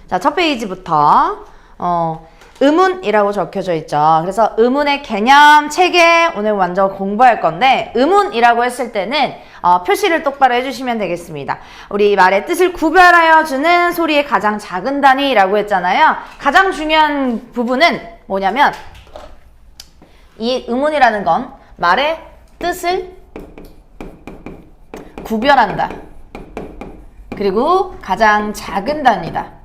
자, 첫 페이지부터 의문이라고 적혀져 있죠. 그래서 의문의 개념, 체계 오늘 먼저 공부할 건데 의문이라고 했을 때는 표시를 똑바로 해주시면 되겠습니다. 우리 말의 뜻을 구별하여 주는 소리의 가장 작은 단위라고 했잖아요. 가장 중요한 부분은 뭐냐면 이 의문이라는 건 말의 뜻을 구별한다. 그리고 가장 작은 단위다.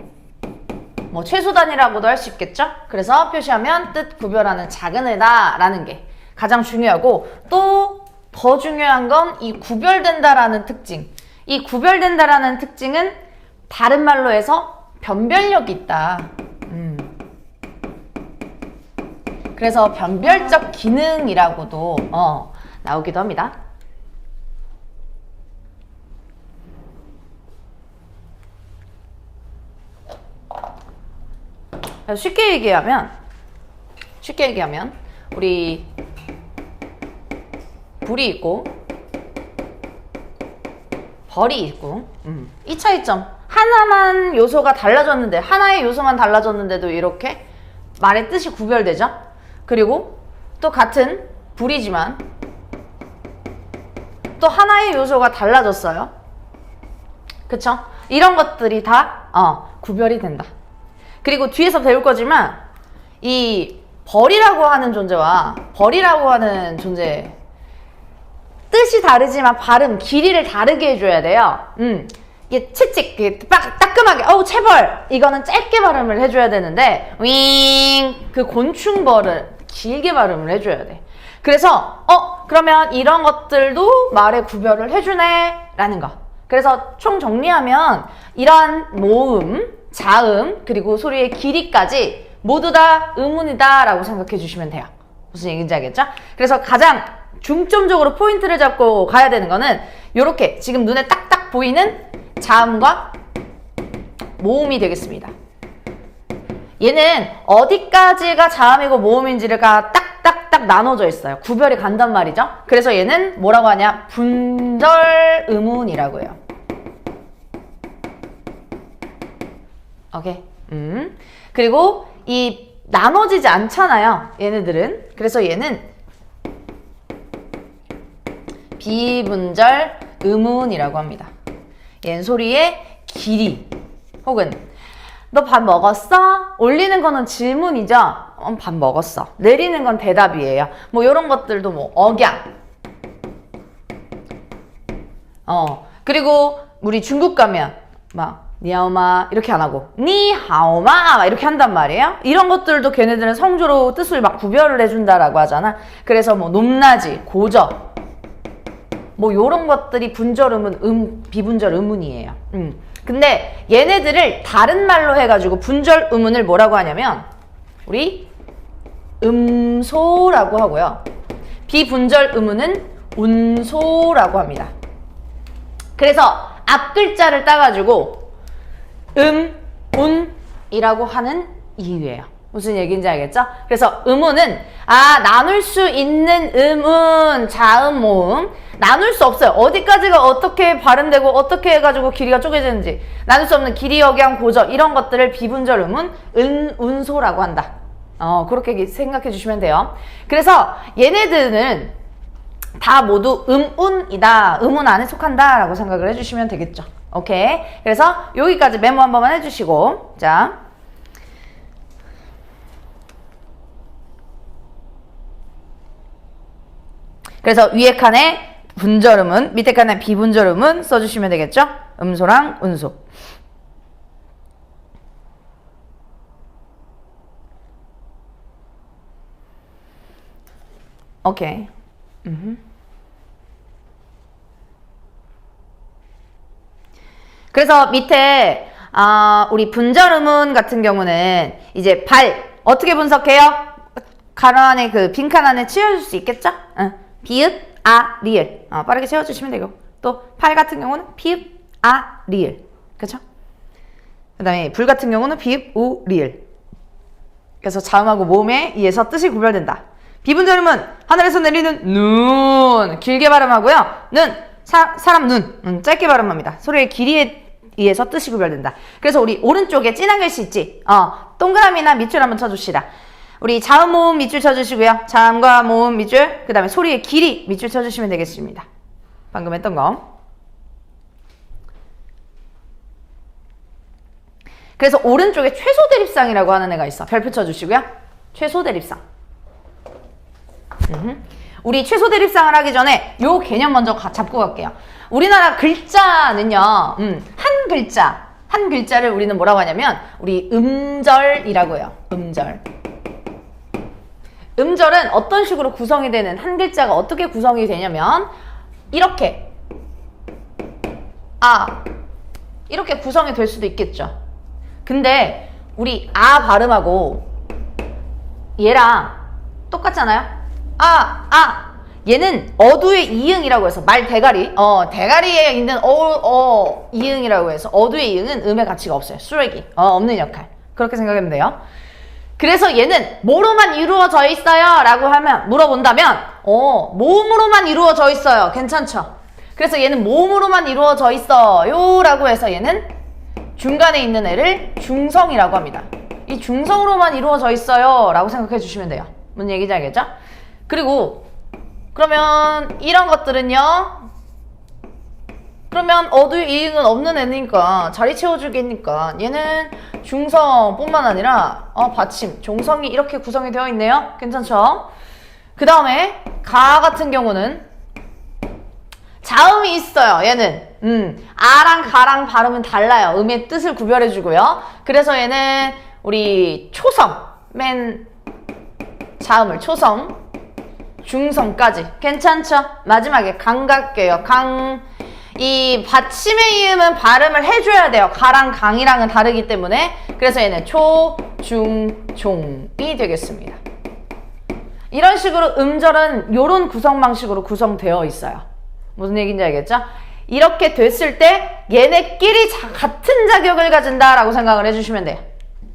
뭐 최소 단위라고도 할 수 있겠죠? 그래서 표시하면 뜻 구별하는 작은 애다 라는 게 가장 중요하고 또 더 중요한 건 이 구별된다라는 특징. 이 구별된다라는 특징은 다른 말로 해서 변별력이 있다. 그래서 변별적 기능이라고도 나오기도 합니다. 쉽게 얘기하면 우리 불이 있고 벌이 있고 이 차이점 하나만 요소가 달라졌는데 하나의 요소만 달라졌는데도 이렇게 말의 뜻이 구별되죠. 그리고 또 같은 불이지만 또 하나의 요소가 달라졌어요. 그쵸? 이런 것들이 다 구별이 된다. 그리고 뒤에서 배울 거지만 이 벌이라고 하는 존재와 벌이라고 하는 존재 뜻이 다르지만 발음, 길이를 다르게 해줘야 돼요. 이게 채찍, 따끔하게 체벌 이거는 짧게 발음을 해줘야 되는데 그 곤충벌을 길게 발음을 해줘야 돼. 그래서 그러면 이런 것들도 말의 구별을 해주네 라는 거. 그래서 총 정리하면 이러한 모음, 자음, 그리고 소리의 길이까지 모두 다 의문이다 라고 생각해 주시면 돼요. 무슨 얘기인지 알겠죠? 그래서 가장 중점적으로 포인트를 잡고 가야 되는 거는 이렇게 지금 눈에 딱딱 보이는 자음과 모음이 되겠습니다. 얘는 어디까지가 자음이고 모음인지가 딱딱딱 나눠져 있어요. 구별이 간단 말이죠. 그래서 얘는 뭐라고 하냐? 분절 의문이라고 해요. 오케이. 그리고 이 나눠지지 않잖아요. 얘네들은. 그래서 얘는 비분절 의문이라고 합니다. 얘는 소리의 길이 혹은 너 밥 먹었어? 올리는 거는 질문이죠. 밥 먹었어. 내리는 건 대답이에요. 뭐 이런 것들도 뭐 억양. 그리고 우리 중국 가면 막 니하오마 이렇게 안 하고 니하오마 이렇게 한단 말이에요. 이런 것들도 걔네들은 성조로 뜻을 막 구별을 해준다라고 하잖아. 그래서 뭐 높낮이, 고저 뭐 요런 것들이 분절 의문, 비분절 의문이에요. 근데 얘네들을 다른 말로 해가지고 분절 의문을 뭐라고 하냐면 우리 음소라고 하고요. 비분절 의문은 운소라고 합니다. 그래서 앞 글자를 따가지고 운이라고 하는 이유예요. 무슨 얘기인지 알겠죠? 그래서 의문은 나눌 수 있는 의문, 자음, 모음 나눌 수 없어요. 어디까지가 어떻게 발음되고 어떻게 해가지고 길이가 쪼개지는지 나눌 수 없는 길이, 억양, 고저 이런 것들을 비분절 의문, 운소라고 한다. 그렇게 생각해 주시면 돼요. 그래서 얘네들은 다 모두 운이다. 의문 안에 속한다 라고 생각을 해주시면 되겠죠. 오케이. 그래서 여기까지 메모 한 번만 해주시고 자 그래서 위에 칸에 분절음은, 밑에 칸에 비분절음은 써주시면 되겠죠? 음소랑 운소. 오케이. 그래서 밑에 우리 분절음은 같은 경우는 이제 발 어떻게 분석해요? 가로 안에 그 빈칸 안에 치워줄 수 있겠죠? 비읍, 리을. 빠르게 채워주시면 되고. 또 팔 같은 경우는 비읍, 리을. 그쵸? 그 다음에 불 같은 경우는 비읍, 리을. 그래서 자음하고 모음에 의해서 뜻이 구별된다. 비분절음은 하늘에서 내리는 눈. 길게 발음하고요. 눈, 사람 눈. 짧게 발음합니다. 소리의 길이에 이에서 뜻이 구별된다. 그래서 우리 오른쪽에 진한 글씨 있지? 동그라미나 밑줄 한번 쳐줍시다. 우리 자음, 모음, 밑줄 쳐주시고요. 자음과 모음, 밑줄, 그 다음에 소리의 길이 밑줄 쳐주시면 되겠습니다. 방금 했던 거. 그래서 오른쪽에 최소 대립상이라고 하는 애가 있어. 별표 쳐주시고요. 최소 대립상. 우리 최소 대립상을 하기 전에 요 개념 먼저 잡고 갈게요. 우리나라 글자는요, 한 글자를 우리는 뭐라고 하냐면, 우리 음절이라고 해요. 음절은 어떤 식으로 구성이 되는, 한 글자가 어떻게 구성이 되냐면, 이렇게. 이렇게 구성이 될 수도 있겠죠. 근데, 우리 발음하고, 얘랑 똑같잖아요? 얘는 어두의 이응이라고 해서 말 대가리 대가리에 있는 이응이라고 해서 어두의 이응은 음의 가치가 없어요. 쓰레기 없는 역할 그렇게 생각하면 돼요. 그래서 얘는 뭐로만 이루어져 있어요? 라고 하면 물어본다면 모음으로만 이루어져 있어요. 괜찮죠? 그래서 얘는 모음으로만 이루어져 있어요 라고 해서 얘는 중간에 있는 애를 중성이라고 합니다. 이 중성으로만 이루어져 있어요 라고 생각해 주시면 돼요. 뭔 얘기인지 알겠죠? 그리고 그러면 이런 것들은요, 그러면 어두의 이응은 없는 애니까 자리 채워주기니까 얘는 중성뿐만 아니라 받침, 종성이 이렇게 구성이 되어 있네요. 괜찮죠? 그 다음에 가 같은 경우는 자음이 있어요. 얘는 아랑 가랑 발음은 달라요. 음의 뜻을 구별해주고요. 그래서 얘는 우리 초성, 맨 자음을 초성, 중성까지 괜찮죠? 마지막에 강 갈게요. 이 받침의 이음은 발음을 해줘야 돼요. 가랑 강이랑은 다르기 때문에. 그래서 얘는 초, 중, 종이 되겠습니다. 이런 식으로 음절은 이런 구성 방식으로 구성되어 있어요. 무슨 얘기인지 알겠죠? 이렇게 됐을 때 얘네끼리 같은 자격을 가진다라고 생각을 해주시면 돼요.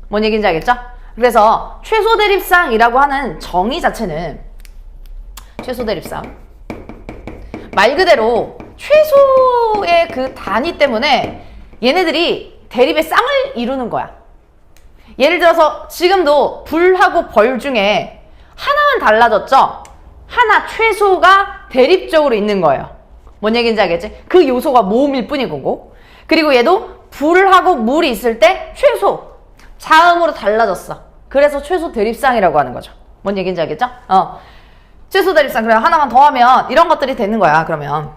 뭔 얘기인지 알겠죠? 그래서 최소 대립상이라고 하는 정의 자체는 최소 대립상 말 그대로 최소의 그 단위 때문에 얘네들이 대립의 쌍을 이루는 거야. 예를 들어서 지금도 불하고 벌 중에 하나만 달라졌죠? 하나 최소가 대립적으로 있는 거예요. 뭔 얘기인지 알겠지? 그 요소가 모음일 뿐이고, 그리고 얘도 불하고 물이 있을 때 최소 자음으로 달라졌어. 그래서 최소 대립상이라고 하는 거죠. 뭔 얘기인지 알겠죠? 최소 대립상. 그래 하나만 더 하면 이런 것들이 되는 거야. 그러면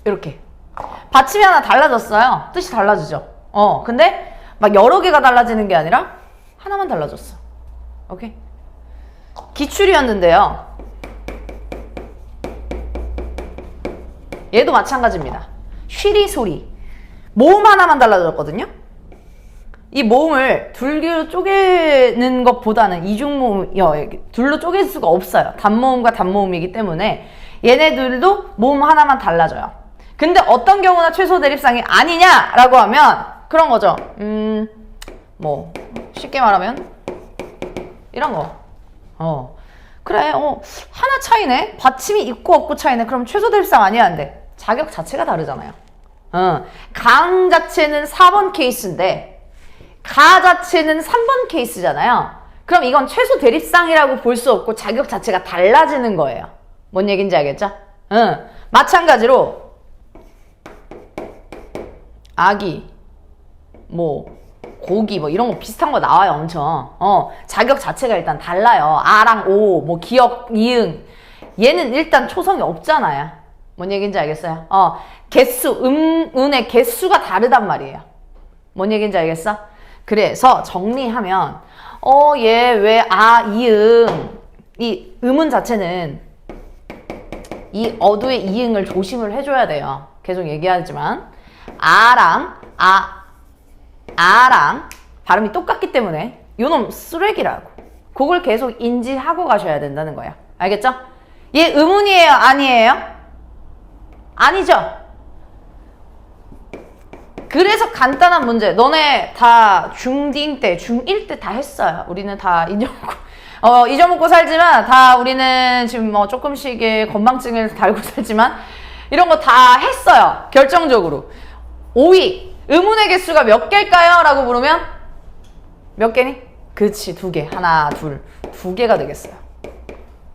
이렇게 받침이 하나 달라졌어요. 뜻이 달라지죠. 근데 막 여러 개가 달라지는 게 아니라 하나만 달라졌어. 오케이? 기출이었는데요. 얘도 마찬가지입니다. 쉬리 소리. 모음 하나만 달라졌거든요. 이 모음을 둘로 쪼개는 것보다는 이중모음이요. 둘로 쪼갤 수가 없어요. 단모음과 단모음이기 때문에 얘네들도 모음 하나만 달라져요. 근데 어떤 경우나 최소 대립상이 아니냐라고 하면 그런 거죠. 뭐 쉽게 말하면 이런 거. 그래 하나 차이네. 받침이 있고 없고 차이네. 그럼 최소 대립상 아니야 안 돼. 자격 자체가 다르잖아요. 강 자체는 4번 케이스인데 가 자체는 3번 케이스잖아요. 그럼 이건 최소 대립상이라고 볼 수 없고 자격 자체가 달라지는 거예요. 뭔 얘기인지 알겠죠? 마찬가지로 아기, 고기 이런 거 비슷한 거 나와요. 엄청. 자격 자체가 일단 달라요. 아랑 오, 기역, 이응. 얘는 일단 초성이 없잖아요. 뭔 얘기인지 알겠어요? 개수, 은의 개수가 다르단 말이에요. 뭔 얘기인지 알겠어? 그래서 정리하면 얘 왜 이응, 이 음은 자체는 이 어두의 이응을 조심을 해줘야 돼요. 계속 얘기하지만 아랑 발음이 똑같기 때문에 요놈 쓰레기라고 그걸 계속 인지하고 가셔야 된다는 거예요. 알겠죠? 얘 음운이에요? 아니에요? 아니죠? 그래서 간단한 문제. 너네 다 중2 때, 중1 때 다 했어요. 우리는 다 인정하고. 잊어먹고 살지만 다 우리는 지금 뭐 조금씩의 건망증을 달고 살지만 이런 거 다 했어요. 결정적으로. 5위. 의문의 개수가 몇 개일까요? 라고 물으면 몇 개니? 그치, 2개. 하나, 둘. 2개가 되겠어요.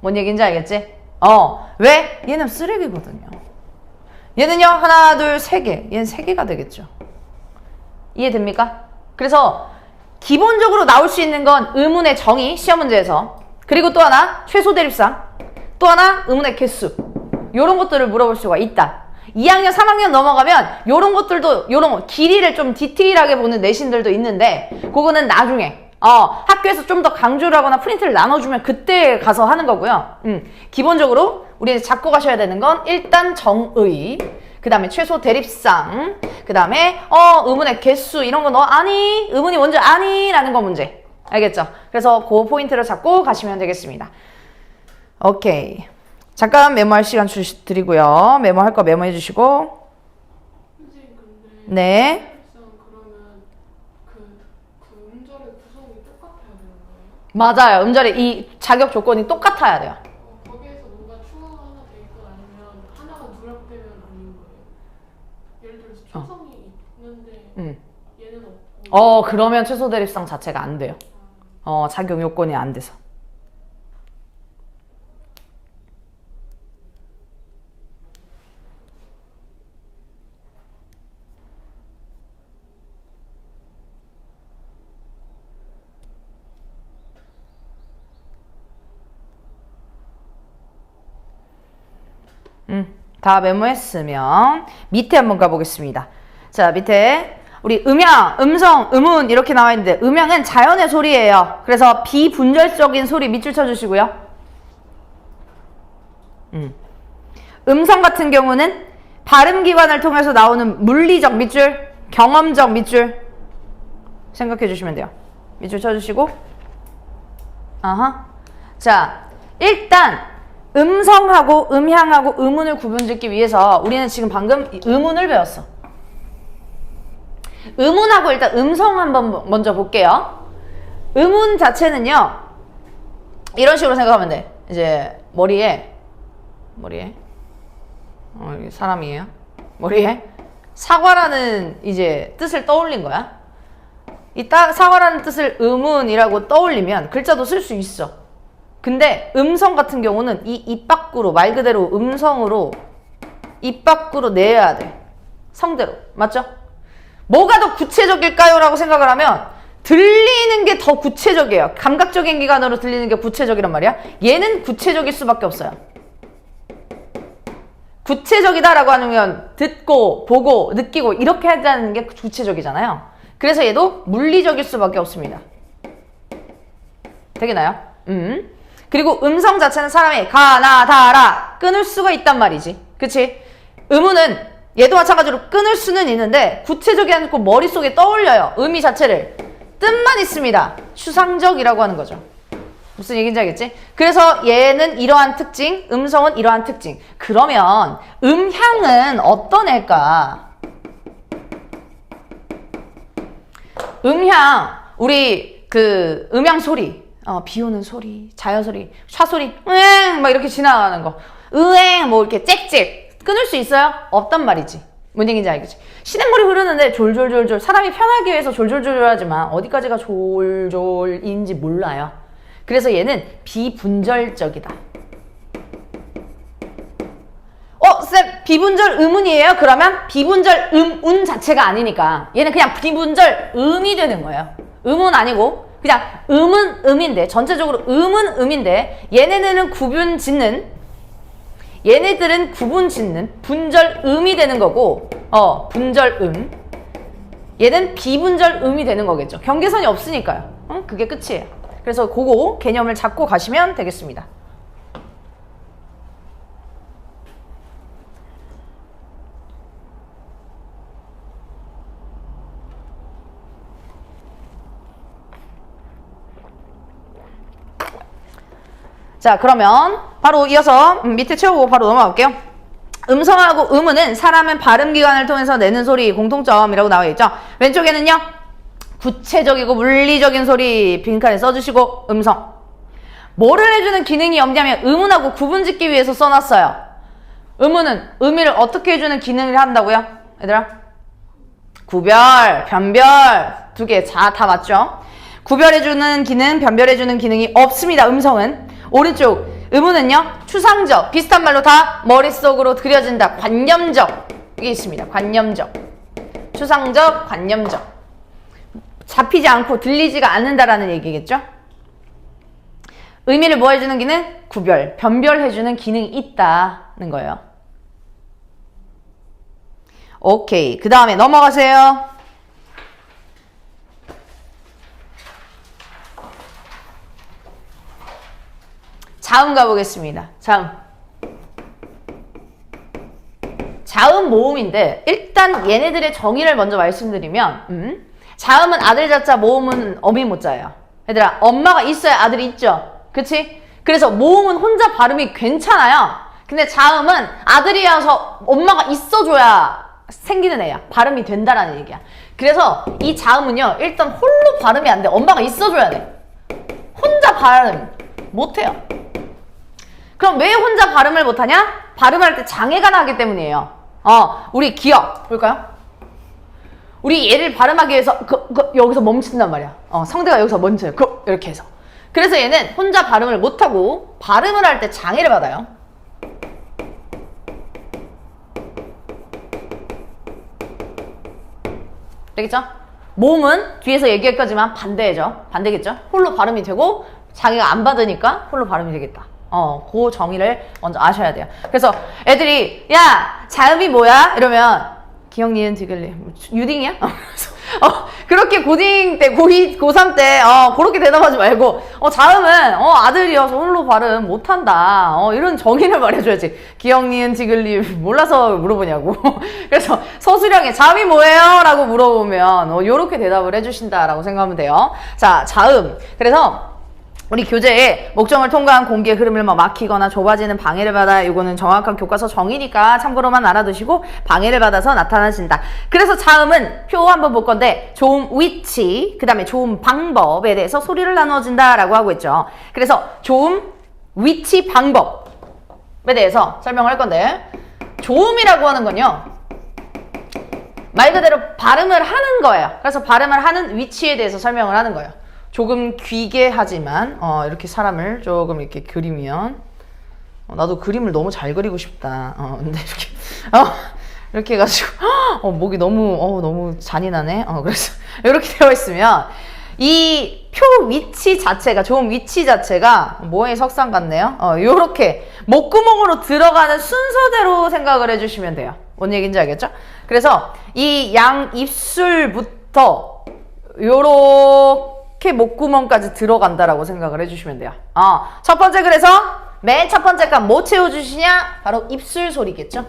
뭔 얘기인지 알겠지? 왜? 얘는 쓰레기거든요. 얘는요, 하나, 둘, 3개. 얘는 3개가 되겠죠. 이해됩니까? 그래서 기본적으로 나올 수 있는 건 의문의 정의, 시험 문제에서. 그리고 또 하나, 최소 대립상. 또 하나, 의문의 개수. 요런 것들을 물어볼 수가 있다. 2학년, 3학년 넘어가면 요런 것들도, 요런 길이를 좀 디테일하게 보는 내신들도 있는데 그거는 나중에 학교에서 좀 더 강조를 하거나 프린트를 나눠주면 그때 가서 하는 거고요. 기본적으로 우리 잡고 가셔야 되는 건 일단 정의, 그 다음에 최소 대립상, 그 다음에 의문의 개수 이런 거 너 아니? 의문이 뭔지 아니? 라는 거 문제. 알겠죠? 그래서 그 포인트를 잡고 가시면 되겠습니다. 오케이. 잠깐 메모할 시간 드리고요. 메모할 거 메모해 주시고. 선생님 근데 네. 그러면 그 음절의 구성이 똑같아야 되는 거예요? 맞아요. 음절의 이 자격 조건이 똑같아야 돼요. 거기에서 뭔가 추가가 하나 돼 있건 아니면 하나가 누락되면 아닌 거예요? 예를 들어서 초성이 있는데 얘는 없고 그러면 최소 대립상 자체가 안 돼요. 자격 요건이 안 돼서. 다 메모했으면 밑에 한번 가보겠습니다. 자, 밑에 우리 음양, 음성, 음운 이렇게 나와 있는데 음양은 자연의 소리예요. 그래서 비분절적인 소리 밑줄 쳐주시고요. 음성 같은 경우는 발음기관을 통해서 나오는 물리적 밑줄, 경험적 밑줄 생각해 주시면 돼요. 밑줄 쳐주시고 자, 일단 음성하고 음향하고 음운을 구분짓기 위해서 우리는 지금 방금 음운을 배웠어. 음운하고 일단 음성 한번 먼저 볼게요. 음운 자체는요, 이런 식으로 생각하면 돼. 이제 머리에 여기 사람이에요. 머리에 사과라는 이제 뜻을 떠올린 거야. 이 사과라는 뜻을 음운이라고 떠올리면 글자도 쓸 수 있어. 근데 음성 같은 경우는 이 입 밖으로, 말 그대로 음성으로 입 밖으로 내야 돼. 성대로. 맞죠? 뭐가 더 구체적일까요? 라고 생각을 하면 들리는 게 더 구체적이에요. 감각적인 기관으로 들리는 게 구체적이란 말이야. 얘는 구체적일 수밖에 없어요. 구체적이다라고 하면 듣고, 보고, 느끼고 이렇게 하자는 게 구체적이잖아요. 그래서 얘도 물리적일 수밖에 없습니다. 되겠나요? 그리고 음성 자체는 사람이 가나 다라 끊을 수가 있단 말이지. 그치? 음운은 얘도 마찬가지로 끊을 수는 있는데 구체적이 않고 머릿속에 떠올려요. 의미 자체를. 뜻만 있습니다. 추상적이라고 하는 거죠. 무슨 얘기인지 알겠지? 그래서 얘는 이러한 특징, 음성은 이러한 특징. 그러면 음향은 어떤 애일까? 음향, 우리 그 음향 소리. 비 오는 소리, 자연 소리, 차 소리, 으엥 막 이렇게 지나가는 거, 으엥 뭐 이렇게 짹짹 끊을 수 있어요? 없단 말이지. 뭔 얘기인지 알겠지? 시냇물이 흐르는데 졸졸졸졸 사람이 편하기 위해서 졸졸졸졸 하지만 어디까지가 졸졸인지 몰라요. 그래서 얘는 비분절적이다. 쌤 비분절 음운이에요? 그러면 비분절 운 자체가 아니니까 얘는 그냥 비분절 음이 되는 거예요. 음은 아니고 그냥 음은 음인데 전체적으로 음은 음인데 얘네들은 구분 짓는 얘네들은 구분 짓는 분절 음이 되는 거고 분절 음 얘는 비분절 음이 되는 거겠죠. 경계선이 없으니까요. 그게 끝이에요. 그래서 그거 개념을 잡고 가시면 되겠습니다. 자, 그러면 바로 이어서 밑에 채우고 바로 넘어가 볼게요. 음성하고 음운은 사람은 발음기관을 통해서 내는 소리 공통점이라고 나와 있죠. 왼쪽에는요 구체적이고 물리적인 소리 빈칸에 써주시고 음성, 뭐를 해주는 기능이 없냐면 의문하고 구분짓기 위해서 써놨어요. 의문은 의미를 어떻게 해주는 기능을 한다고요? 얘들아? 구별, 변별 두 개 다 맞죠? 구별해주는 기능, 변별해주는 기능이 없습니다. 음성은. 오른쪽 의문은요. 추상적, 비슷한 말로 다 머릿속으로 그려진다. 관념적 이게 있습니다. 관념적. 추상적, 관념적. 잡히지 않고 들리지가 않는다라는 얘기겠죠? 의미를 뭐 해주는 기능? 구별, 변별해주는 기능이 있다는 거예요. 오케이. 그 다음에 넘어가세요. 자음 가보겠습니다. 자음. 자음 모음인데 일단 얘네들의 정의를 먼저 말씀드리면 자음은 아들 자자, 모음은 어미 모자예요. 얘들아, 엄마가 있어야 아들이 있죠? 그치? 그래서 모음은 혼자 발음이 괜찮아요. 근데 자음은 아들이어서 엄마가 있어줘야 생기는 애야. 발음이 된다라는 얘기야. 그래서 이 자음은요, 일단 홀로 발음이 안 돼. 엄마가 있어줘야 돼. 혼자 발음 못해요. 그럼 왜 혼자 발음을 못하냐? 발음할 때 장애가 나기 때문이에요. 우리 기억 볼까요? 우리 얘를 발음하기 위해서 여기서 멈춘단 말이야. 성대가 여기서 멈춰요. 이렇게 해서. 그래서 얘는 혼자 발음을 못하고 발음을 할 때 장애를 받아요. 되겠죠? 모음은 뒤에서 얘기할 거지만 반대죠. 반대겠죠? 홀로 발음이 되고 장애가 안 받으니까 홀로 발음이 되겠다. 그 정의를 먼저 아셔야 돼요. 그래서 애들이 야 자음이 뭐야? 이러면 기억, 니은, 디귿, 유딩이야? 그렇게 고딩 때, 고2, 고3 때, 그렇게 대답하지 말고, 자음은, 아들이어서 홀로 발음 못한다. 이런 정의를 말해줘야지. 기억, 니은, 디귿, 몰라서 물어보냐고. 그래서 서술형에 자음이 뭐예요? 라고 물어보면, 요렇게 대답을 해주신다라고 생각하면 돼요. 자, 자음. 그래서, 우리 교재에 목적을 통과한 공기의 흐름을 막히거나 좁아지는 방해를 받아 이거는 정확한 교과서 정의니까 참고로만 알아두시고 방해를 받아서 나타나신다. 그래서 자음은 표 한번 볼 건데 좋은 위치, 그 다음에 좋은 방법에 대해서 소리를 나누어진다라고 하고 있죠. 그래서 좋은 위치 방법에 대해서 설명을 할 건데 좋음이라고 하는 건요. 말 그대로 발음을 하는 거예요. 그래서 발음을 하는 위치에 대해서 설명을 하는 거예요. 조금 귀게 하지만 이렇게 사람을 조금 이렇게 그리면 나도 그림을 너무 잘 그리고 싶다. 근데 이렇게 해가지고 목이 너무 잔인하네. 그래서 이렇게 되어 있으면 이 표 위치 자체가 좋은 위치 자체가 뭐의 석상 같네요. 요렇게 목구멍으로 들어가는 순서대로 생각을 해주시면 돼요. 뭔 얘기인지 알겠죠? 그래서 이 양 입술부터 요렇게 목구멍까지 들어간다라고 생각을 해주시면 돼요. 첫 번째 그래서 맨 첫 번째 값 뭐 채워주시냐? 바로 입술 소리겠죠?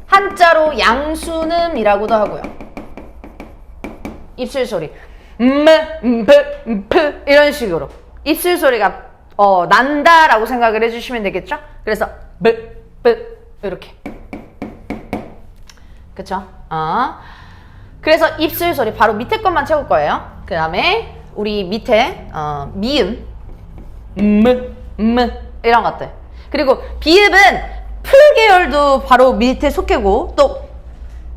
한자로 양순음이라고도 하고요. 입술 소리 이런 식으로 입술 소리가 난다라고 생각을 해주시면 되겠죠? 그래서 이렇게 그쵸? 그래서 입술 소리 바로 밑에 것만 채울 거예요. 그 다음에 우리 밑에 미음 이런 것들 그리고 비읍은 풀 계열도 바로 밑에 속해고 또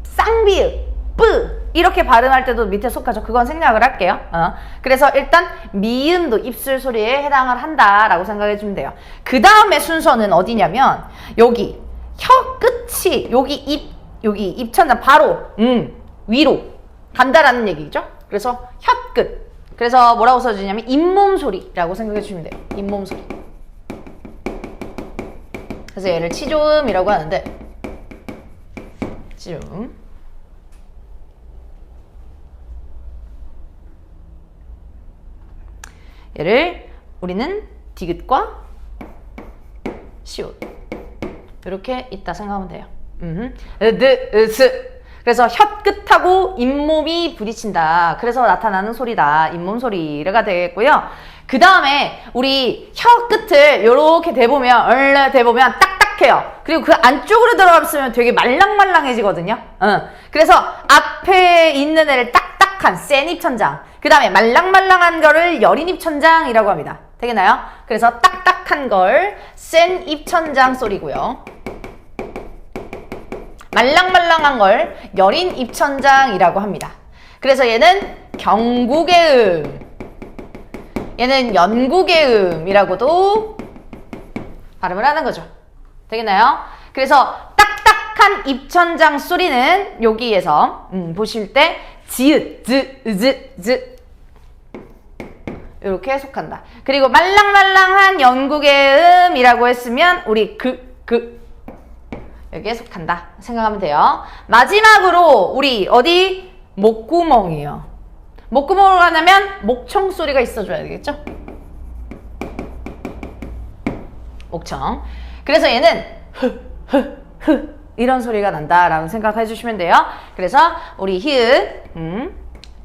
쌍비읍 뿌 이렇게 발음할 때도 밑에 속하죠. 그건 생략을 할게요. 그래서 일단 미음도 입술 소리에 해당을 한다라고 생각해 주면 돼요. 그 다음에 순서는 어디냐면 여기 혀 끝이 여기 입천장 바로 위로 간다라는 얘기죠. 그래서 혀 끝. 그래서 뭐라고 써주냐면 잇몸 소리라고 생각해 주시면 돼요. 잇몸 소리. 그래서 얘를 치조음이라고 하는데 치조음. 얘를 우리는 디귿과 시옷 이렇게 있다 생각하면 돼요. 그래서 혀 끝하고 잇몸이 부딪힌다. 그래서 나타나는 소리다. 잇몸 소리가 되겠고요. 그 다음에 우리 혀 끝을 이렇게 대보면 딱딱해요. 그리고 그 안쪽으로 들어갔으면 되게 말랑말랑해지거든요. 그래서 앞에 있는 애를 딱딱한 센 입천장 그 다음에 말랑말랑한 거를 여린 입천장이라고 합니다. 되겠나요? 그래서 딱딱한 걸 센 입천장 소리고요. 말랑말랑한 걸 여린 입천장이라고 합니다. 그래서 얘는 경국의 음, 얘는 연국의 음이라고도 발음을 하는 거죠. 되겠나요? 그래서 딱딱한 입천장 소리는 여기에서 보실 때 지읒, 즈 이렇게 속한다. 그리고 말랑말랑한 연국의 음이라고 했으면 우리 여기에 속한다 생각하면 돼요. 마지막으로 우리 어디? 목구멍이에요. 목구멍으로 가려면 목청 소리가 있어줘야 되겠죠? 목청. 그래서 얘는 이런 소리가 난다라고 생각해 주시면 돼요. 그래서 우리 히읗,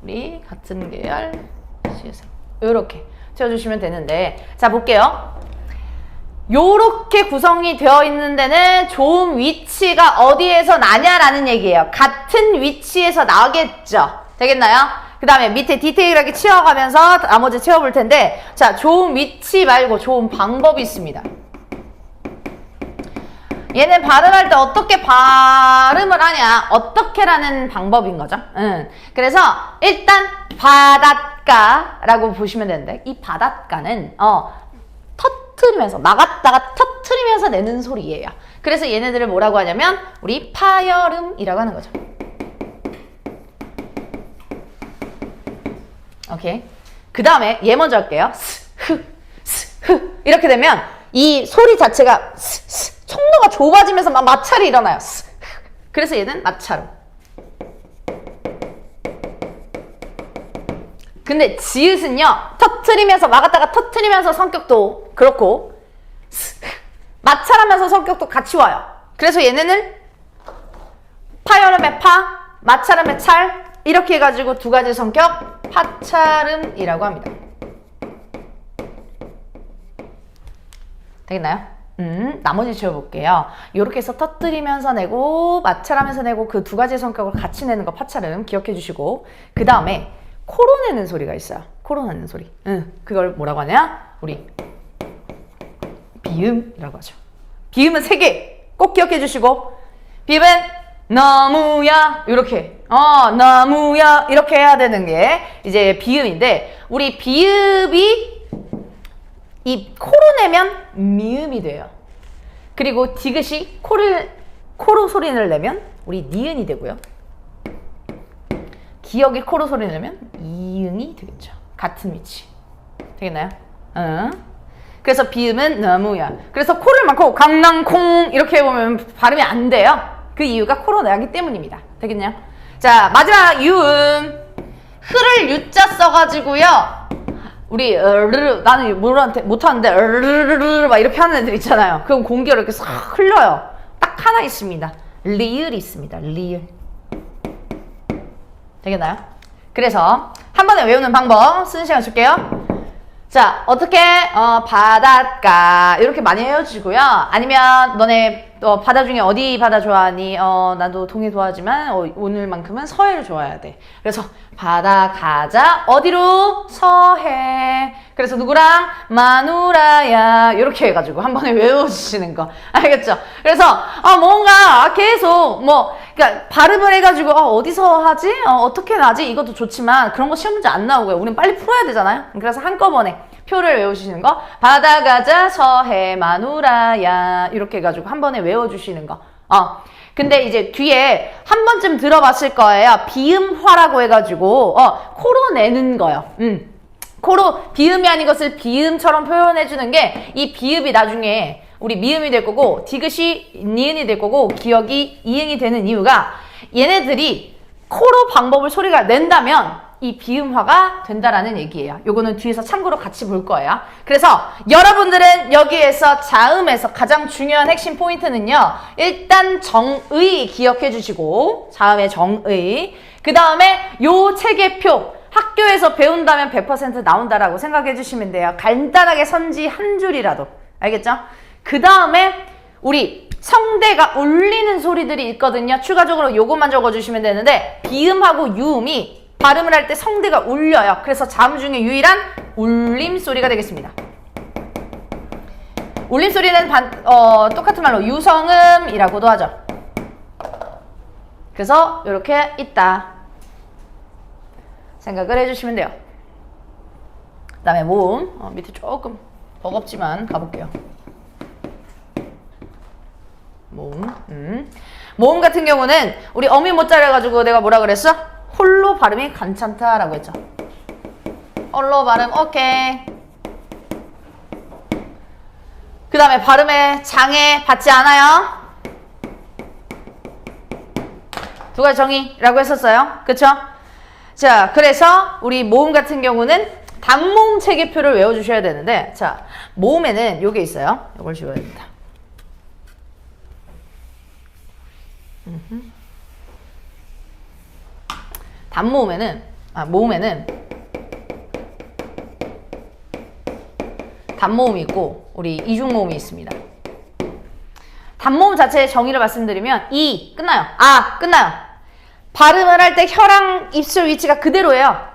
우리 같은 계열 이렇게 채워주시면 되는데, 자 볼게요. 요렇게 구성이 되어 있는 데는 좋은 위치가 어디에서 나냐라는 얘기예요. 같은 위치에서 나오겠죠. 되겠나요? 그 다음에 밑에 디테일하게 채워가면서 나머지 채워볼 텐데, 자 좋은 위치 말고 좋은 방법이 있습니다. 얘는 발음할 때 어떻게 발음을 하냐, 어떻게라는 방법인 거죠. 그래서 일단 바닷가라고 보시면 되는데, 이 바닷가는 터트리면서 나갔다가 터트리면서 내는 소리예요. 그래서 얘네들을 뭐라고 하냐면 우리 파열음이라고 하는 거죠. 오케이. 그 다음에 얘 먼저 할게요. 스흐 이렇게 되면 이 소리 자체가 통로가 좁아지면서 막 마찰이 일어나요. 그래서 얘는 마찰음. 근데 지읒은요, 터트리면서 막았다가 터트리면서 성격도 그렇고 마찰하면서 성격도 같이 와요. 그래서 얘네는 파열음의 파, 마찰음의 찰, 이렇게 해가지고 두 가지 성격 파찰음이라고 합니다. 되겠나요? 나머지 지워볼게요. 이렇게 해서 터뜨리면서 내고 마찰하면서 내고 그 두 가지 성격을 같이 내는 거 파찰음 기억해 주시고, 그 다음에 코로 내는 소리가 있어요. 코로 내는 소리. 그걸 뭐라고 하냐? 우리 비음이라고 하죠. 비음은 3개 꼭 기억해 주시고, 비음은 너무야 이렇게 너무야 이렇게 해야 되는 게 이제 비음인데, 우리 비음이 이 코로 내면 미음이 돼요. 그리고 디귿이 코로 소리를 내면 우리 니은이 되고요. 기역이 코로 소리 내면 이응이 되겠죠. 같은 위치. 되겠나요? 그래서 비음은 너무야. 그래서 코를 막고 강낭콩 이렇게 해보면 발음이 안 돼요. 그 이유가 코로 내기 때문입니다. 되겠나요? 자, 마지막 유음. 흐를 유자 써가지고요. 우리 나는 못하는데 막 이렇게 하는 애들 있잖아요. 그럼 공기가 이렇게 싹 흘러요. 딱 하나 있습니다. 리을이 있습니다. 리을. 되겠나요? 그래서 한 번에 외우는 방법 쓰는 시간 줄게요. 자, 어떻게 바닷가 이렇게 많이 헤어지고요. 아니면 너네 바다 중에 어디 바다 좋아하니? 나도 동해 좋아하지만 오늘만큼은 서해를 좋아해야 돼. 그래서 바다 가자. 어디로? 서해. 그래서 누구랑? 마누라야. 이렇게 해가지고 한 번에 외워주시는 거. 알겠죠? 그래서 뭔가 계속 그러니까 발음을 해가지고 어디서 하지? 어떻게 나지? 이것도 좋지만 그런 거 시험 문제 안 나오고요. 우린 빨리 풀어야 되잖아요. 그래서 한꺼번에 표를 외우시는 거. 바다 가자. 서해 마누라야. 이렇게 해가지고 한 번에 외워주시는 거. 근데 이제 뒤에 한 번쯤 들어봤을 거예요. 비음화라고 해가지고 코로 내는 거요. 코로 비음이 아닌 것을 비음처럼 표현해주는 게, 이 비읍이 나중에 우리 미음이 될 거고 디귿이 니은이 될 거고 기역이 이응이 되는 이유가, 얘네들이 코로 방법을 소리가 낸다면 이 비음화가 된다라는 얘기예요. 요거는 뒤에서 참고로 같이 볼 거예요. 그래서 여러분들은 여기에서 자음에서 가장 중요한 핵심 포인트는요, 일단 정의 기억해 주시고, 자음의 정의, 그 다음에 요 책의 표 학교에서 배운다면 100% 나온다라고 생각해 주시면 돼요. 간단하게 선지 한 줄이라도. 알겠죠? 그 다음에 우리 성대가 울리는 소리들이 있거든요. 추가적으로 요것만 적어주시면 되는데, 비음하고 유음이 발음을 할 때 성대가 울려요. 그래서 자음 중에 유일한 울림소리가 되겠습니다. 울림소리는 똑같은 말로 유성음이라고도 하죠. 그래서 이렇게 있다 생각을 해주시면 돼요. 그 다음에 모음, 밑에 조금 버겁지만 가볼게요. 모음, 모음 같은 경우는 우리 어미 못 자려가지고 내가 뭐라 그랬어? 홀로 발음이 괜찮다라고 했죠. 홀로 발음 오케이. 그 다음에 발음에 장애 받지 않아요. 두 가지 정의라고 했었어요. 그쵸? 자, 그래서 우리 모음 같은 경우는 단모음 체계표를 외워주셔야 되는데, 자, 모음에는 요게 있어요. 요걸 지워야 됩니다. 모음에는 단모음이 있고 우리 이중모음이 있습니다. 단모음 자체의 정의를 말씀드리면 이 끝나요. 아 끝나요. 발음을 할 때 혀랑 입술 위치가 그대로예요.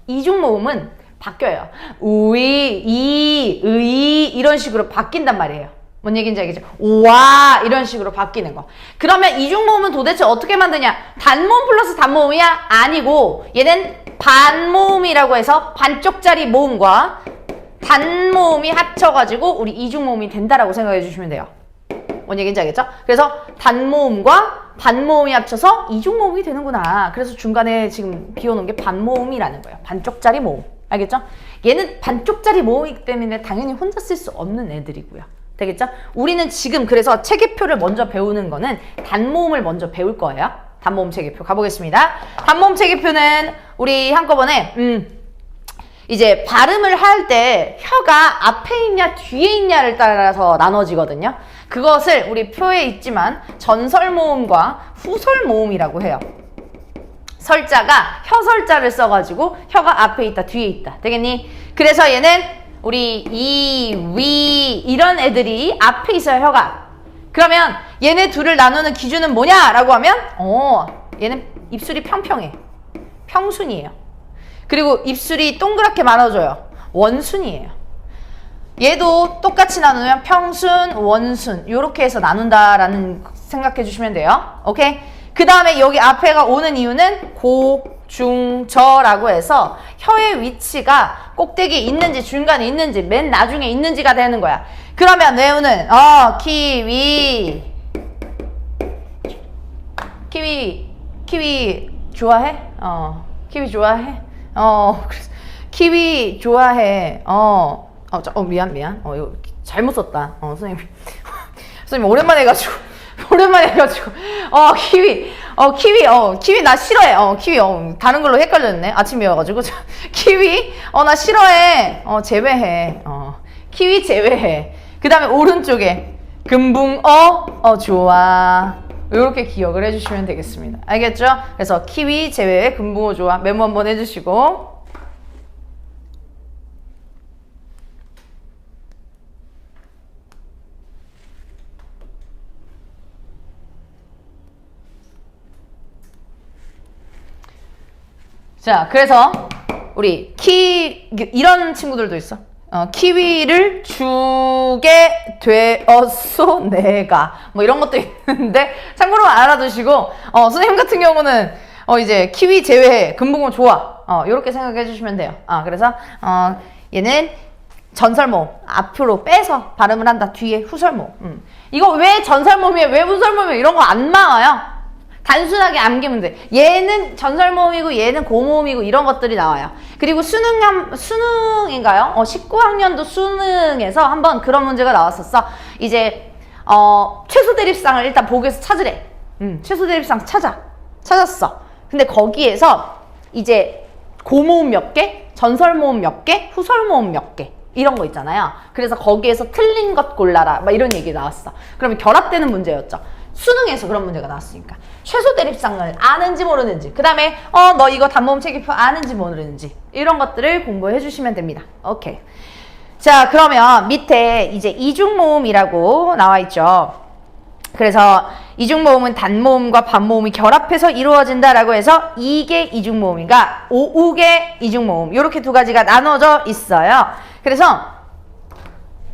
이중모음은 바뀌어요. 우이, 이, 의 이런 식으로 바뀐단 말이에요. 뭔 얘기인지 알겠죠? 와 이런 식으로 바뀌는 거. 그러면 이중모음은 도대체 어떻게 만드냐? 단모음 플러스 단모음이야? 아니고 얘는 반모음이라고 해서 반쪽짜리 모음과 단모음이 합쳐가지고 우리 이중모음이 된다라고 생각해 주시면 돼요. 뭔 얘기인지 알겠죠? 그래서 단모음과 반모음이 합쳐서 이중모음이 되는구나. 그래서 중간에 지금 비워놓은 게 반모음이라는 거예요. 반쪽짜리 모음. 알겠죠? 얘는 반쪽짜리 모음이기 때문에 당연히 혼자 쓸 수 없는 애들이고요. 되겠죠? 우리는 지금 그래서 체계표를 먼저 배우는 거는 단모음을 먼저 배울 거예요. 단모음 체계표 가보겠습니다. 단모음 체계표는 우리 한꺼번에 이제 발음을 할 때 혀가 앞에 있냐 뒤에 있냐를 따라서 나눠지거든요. 그것을 우리 표에 있지만 전설모음과 후설모음이라고 해요. 설자가 혀설자를 써가지고 혀가 앞에 있다 뒤에 있다. 되겠니? 그래서 얘는 우리 이, 위 이런 애들이 앞에 있어요. 혀가. 그러면 얘네 둘을 나누는 기준은 뭐냐라고 하면 얘는 입술이 평평해. 평순이에요. 그리고 입술이 동그랗게 많아져요. 원순이에요. 얘도 똑같이 나누면 평순, 원순 이렇게 해서 나눈다라는 생각해 주시면 돼요. 오케이? 그 다음에 여기 앞에가 오는 이유는 고, 중, 저라고 해서 혀의 위치가 꼭대기에 있는지 중간에 있는지 맨 나중에 있는지가 되는 거야. 그러면 외우는 키위 좋아해? 키위 좋아해? 키위 좋아해. 미안. 이거 잘못 썼다. 선생님. 선생님, 오랜만에 해가지고. 키위 나 싫어해. 키위, 다른 걸로 헷갈렸네. 아침이어가지고. 키위, 나 싫어해. 제외해. 키위 제외해. 그 다음에 오른쪽에, 금붕어, 좋아. 이렇게 기억을 해주시면 되겠습니다. 알겠죠? 그래서 키위 제외에 금붕어 좋아. 메모 한번 해주시고. 자, 그래서 우리 이런 친구들도 있어. 키위를 주게 되었소 내가 뭐 이런 것도 있는데 참고로 알아두시고 선생님 같은 경우는 이제 키위 제외해 금붕어 좋아 이렇게 생각해 주시면 돼요. 그래서 얘는 전설모음 앞으로 빼서 발음을 한다. 뒤에 후설모음. 이거 왜 전설모음이에요? 왜 후설모음이에요? 이런 거 안 나와요. 단순하게 암기면 돼. 얘는 전설모음이고 얘는 고모음이고 이런 것들이 나와요. 그리고 수능인가요? 19학년도 수능에서 한번 그런 문제가 나왔었어. 이제 최소 대립상을 일단 보기에서 찾으래. 최소 대립상 찾았어. 근데 거기에서 이제 고모음 몇 개, 전설모음 몇 개, 후설모음 몇 개 이런 거 있잖아요. 그래서 거기에서 틀린 것 골라라 막 이런 얘기 나왔어. 그러면 결합되는 문제였죠. 수능에서 그런 문제가 나왔으니까 최소 대립상을 아는지 모르는지, 그 다음에 너 이거 단모음 체계표 아는지 모르는지 이런 것들을 공부해 주시면 됩니다. 오케이. 자, 그러면 밑에 이제 이중모음이라고 나와 있죠. 그래서 이중모음은 단모음과 반모음이 결합해서 이루어진다라고 해서 이게 이중모음인가 오우게 이중모음 이렇게 두 가지가 나눠져 있어요. 그래서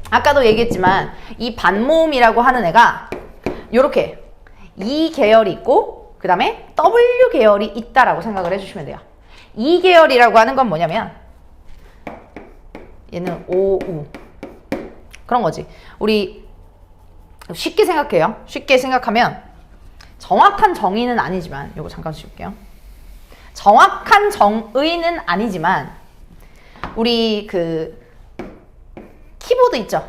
아까도 얘기했지만 이 반모음이라고 하는 애가 이렇게 E 계열이 있고 그 다음에 W 계열이 있다라고 생각을 해주시면 돼요. E 계열이라고 하는 건 뭐냐면 얘는 오우 그런 거지. 우리 쉽게 생각해요. 쉽게 생각하면 정확한 정의는 아니지만 요거 잠깐 쉴게요. 정확한 정의는 아니지만 우리 그 키보드 있죠.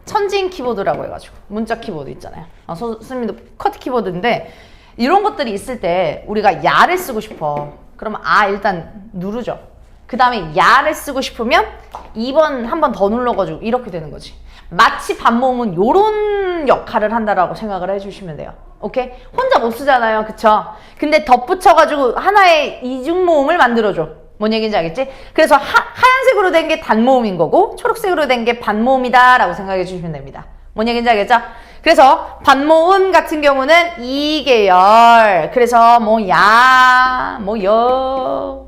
천지인 키보드라고 해가지고 문자 키보드 있잖아요. 선생님도 커트 키보드인데 이런 것들이 있을 때 우리가 야를 쓰고 싶어. 그러면 일단 누르죠. 그 다음에 야를 쓰고 싶으면 2번 한 번 더 눌러가지고 이렇게 되는 거지. 마치 반모음은 요런 역할을 한다라고 생각을 해주시면 돼요. 오케이? 혼자 못 쓰잖아요. 그쵸? 근데 덧붙여가지고 하나의 이중모음을 만들어줘. 뭔 얘기인지 알겠지? 그래서 하얀색으로 된 게 단모음인 거고 초록색으로 된 게 반모음이다 라고 생각해 주시면 됩니다. 뭔 얘기인지 알겠죠? 그래서 반모음 같은 경우는 이계열. 그래서 뭐 야, 뭐 여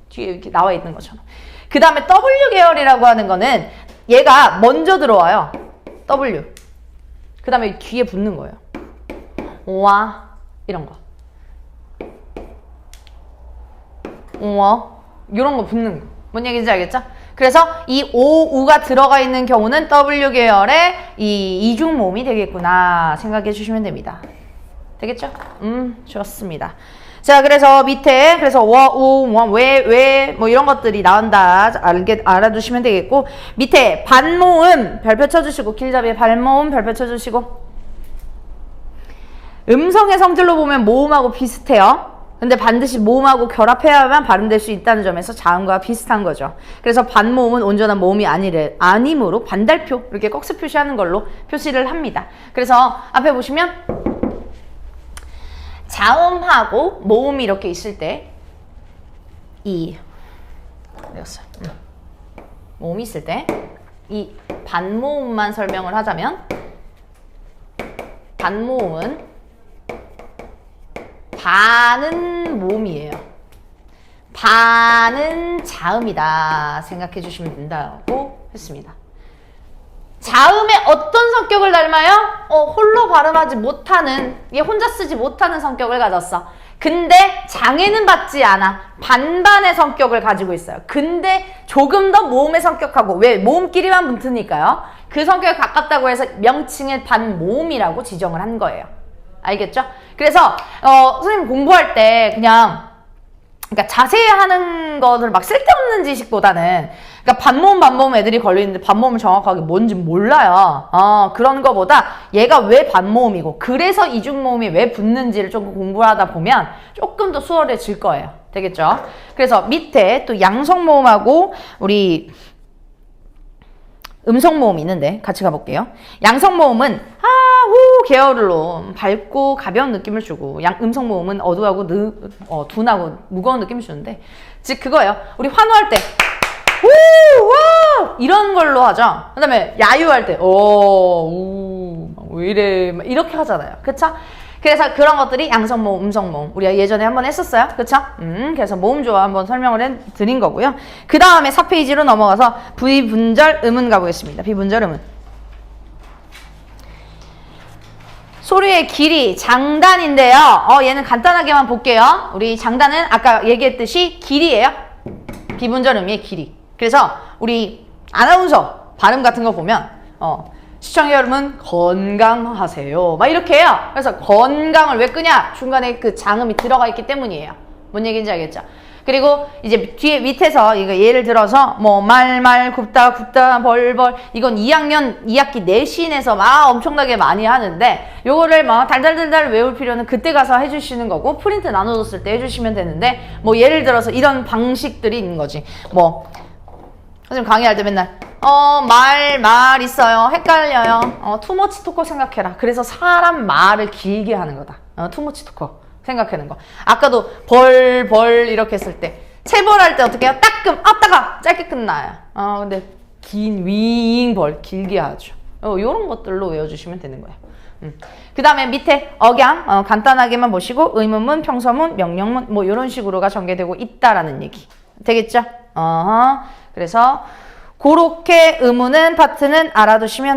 뒤에 이렇게 나와 있는 것처럼. 그 다음에 W 계열이라고 하는 거는 얘가 먼저 들어와요. W. 그 다음에 뒤에 붙는 거예요. 와 이런 거. 이런 거 붙는 거. 뭔 얘기인지 알겠죠? 그래서 이 오우가 들어가 있는 경우는 W 계열의 이 이중모음이 되겠구나 생각해 주시면 됩니다. 되겠죠? 좋습니다. 자, 그래서 밑에 그래서 왜 뭐 이런 것들이 나온다 알아두시면 되겠고 밑에 반모음 별표 쳐주시고 길잡이에 반모음 별표 쳐주시고 음성의 성질로 보면 모음하고 비슷해요. 근데 반드시 모음하고 결합해야만 발음될 수 있다는 점에서 자음과 비슷한 거죠. 그래서 반모음은 온전한 모음이 아니므로 반달표 이렇게 꺽쇠 표시하는 걸로 표시를 합니다. 그래서 앞에 보시면 자음하고 모음이 이렇게 있을 때 모음이 있을 때 이 반모음만 설명을 하자면 반모음은 반은 모음이에요. 반은 자음이다 생각해 주시면 된다고 했습니다. 자음의 어떤 성격을 닮아요? 홀로 발음하지 못하는, 얘 혼자 쓰지 못하는 성격을 가졌어. 근데 장애는 받지 않아. 반반의 성격을 가지고 있어요. 근데 조금 더 모음의 성격하고, 왜? 모음끼리만 붙으니까요. 그 성격에 가깝다고 해서 명칭을 반모음이라고 지정을 한 거예요. 알겠죠? 그래서 선생님 공부할 때 그러니까 자세히 하는 것을 막 쓸데없는 지식보다는 그러니까 반모음 애들이 걸리는데 반모음을 정확하게 뭔지 몰라요. 그런 거보다 얘가 왜 반모음이고 그래서 이중모음이 왜 붙는지를 조금 공부하다 보면 조금 더 수월해질 거예요. 되겠죠? 그래서 밑에 또 양성모음하고 우리 음성모음이 있는데 같이 가볼게요. 양성모음은 후 계열로 밝고 가벼운 느낌을 주고 음성모음은 어두하고 둔하고 무거운 느낌을 주는데 즉 그거예요. 우리 환호할 때 와 이런 걸로 하죠. 그 다음에 야유할 때 왜 이래 이렇게 하잖아요. 그쵸? 그래서 그런 것들이 양성모음, 음성모음 우리가 예전에 한번 했었어요. 그쵸? 그래서 모음조화 한번 설명을 해드린 거고요. 그 다음에 4페이지로 넘어가서 비분절 음은 가보겠습니다. 비분절 음은 소리의 길이 장단인데요. 얘는 간단하게만 볼게요. 우리 장단은 아까 얘기했듯이 길이에요. 비분절 음의 길이. 그래서 우리 아나운서 발음 같은 거 보면 시청자 여러분 건강하세요 막 이렇게 해요. 그래서 건강을 왜 끄냐? 중간에 그 장음이 들어가 있기 때문이에요. 뭔 얘기인지 알겠죠? 그리고 이제 뒤에 밑에서 이거 예를 들어서 뭐 말말 굽다 벌벌 이건 2학년 2학기 내신에서 막 엄청나게 많이 하는데 요거를 막 달달달달 외울 필요는 그때 가서 해주시는 거고 프린트 나눠줬을 때 해주시면 되는데 뭐 예를 들어서 이런 방식들이 있는 거지. 뭐 선생님 강의할 때 맨날 말 있어요. 헷갈려요. 투머치 토커 생각해라. 그래서 사람 말을 길게 하는 거다. 투머치 토커 생각하는 거. 아까도 벌 이렇게 했을 때 체벌할 때 어떻게 해요? 따끔 아따가 짧게 끝나요. 근데 긴 윙벌 길게 하죠. 요런 것들로 외워주시면 되는 거예요. 그 다음에 밑에 억양 간단하게만 보시고 의문문, 평서문, 명령문 뭐 이런 식으로가 전개되고 있다라는 얘기 되겠죠? 그래서 그렇게 의문은 파트는 알아두시면